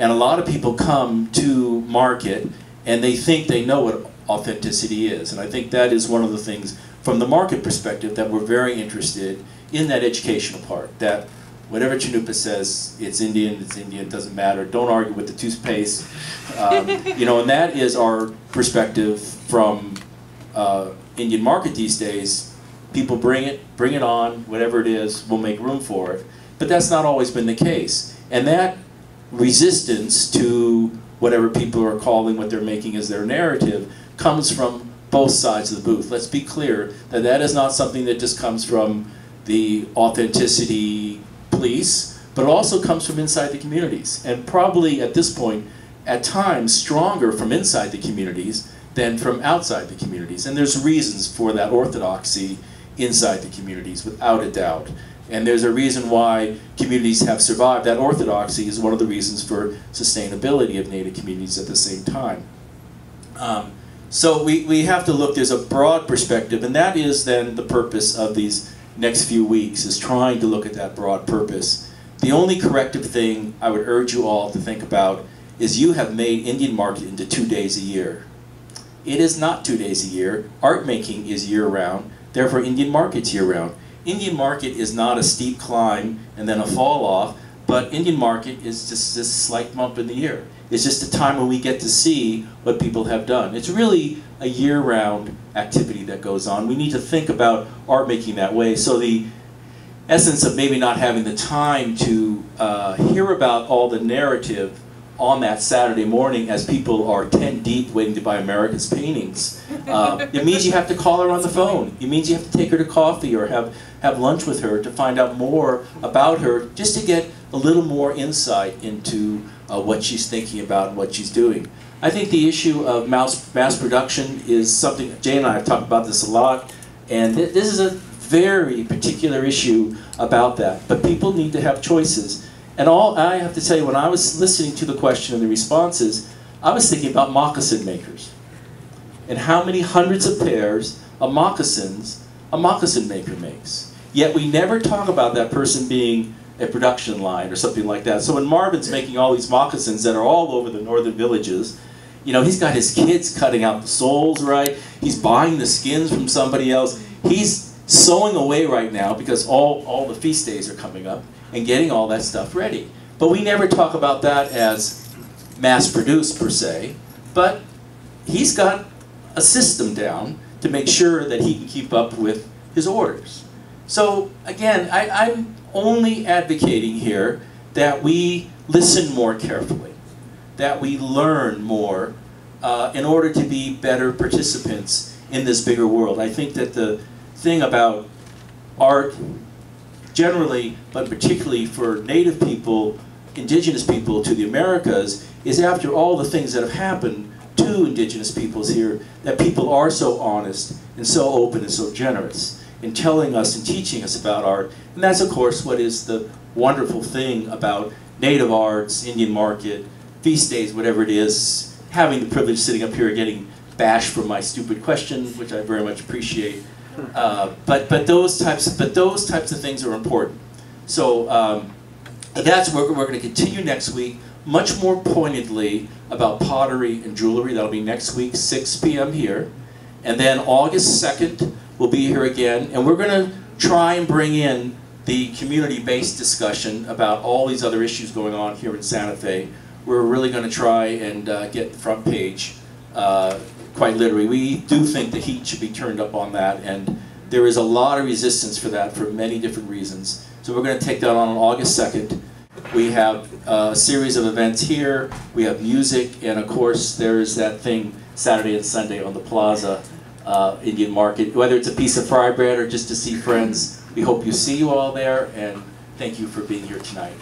And a lot of people come to market and they think they know what authenticity is. And I think that is one of the things from the market perspective that we're very interested in, that educational part, that whatever CANNUPA says, it's Indian, it doesn't matter, don't argue with the toothpaste. You know, and that is our perspective from Indian market these days. People bring it on, whatever it is, we'll make room for it. But that's not always been the case. And that resistance to whatever people are calling what they're making as their narrative comes from both sides of the booth. Let's be clear that that is not something that just comes from the authenticity police, but it also comes from inside the communities. And probably at this point, at times, stronger from inside the communities than from outside the communities. And there's reasons for that orthodoxy inside the communities, without a doubt. And there's a reason why communities have survived. That orthodoxy is one of the reasons for sustainability of Native communities at the same time. So we have to look, there's a broad perspective, and that is then the purpose of these next few weeks, is trying to look at that broad purpose. The only corrective thing I would urge you all to think about is you have made Indian market into 2 days a year. It is not 2 days a year. Art making is year-round, therefore Indian market's year-round. Indian market is not a steep climb and then a fall off, but Indian market is just this slight bump in the year. It's just a time when we get to see what people have done. It's really a year-round activity that goes on. We need to think about art making that way. So the essence of maybe not having the time to hear about all the narrative on that Saturday morning as people are 10 deep waiting to buy America's paintings, it means you have to call her on the phone. It means you have to take her to coffee or have lunch with her to find out more about her, just to get a little more insight into what she's thinking about and what she's doing. I think the issue of mass production is something, Jay and I have talked about this a lot, and this is a very particular issue about that. But people need to have choices. And all I have to tell you, when I was listening to the question and the responses, I was thinking about moccasin makers. And how many hundreds of pairs of moccasins a moccasin maker makes. Yet we never talk about that person being a production line or something like that. So when Marvin's making all these moccasins that are all over the northern villages, you know, he's got his kids cutting out the soles, right? He's buying the skins from somebody else. He's sewing away right now because all the feast days are coming up and getting all that stuff ready. But we never talk about that as mass-produced per se, but he's got a system down to make sure that he can keep up with his orders. So again, I'm only advocating here that we listen more carefully, that we learn more in order to be better participants in this bigger world. I think that the thing about art generally, but particularly for Native people, indigenous people to the Americas, is after all the things that have happened to indigenous peoples here, that people are so honest and so open and so generous in telling us and teaching us about art. And that's, of course, what is the wonderful thing about Native arts, Indian market, feast days, whatever it is, having the privilege of sitting up here getting bashed for my stupid question, which I very much appreciate. But those types of things are important. So that's where we're going to continue next week, much more pointedly about pottery and jewelry. That'll be next week, 6 p.m. here. And then August 2nd, we'll be here again. And we're going to try and bring in the community-based discussion about all these other issues going on here in Santa Fe. We're really going to try and get the front page, quite literally. We do think the heat should be turned up on that, and there is a lot of resistance for that for many different reasons. So we're going to take that on August 2nd. We have a series of events here. We have music, and of course there's that thing Saturday and Sunday on the Plaza Indian Market. Whether it's a piece of fry bread or just to see friends, we hope you see you all there, and thank you for being here tonight.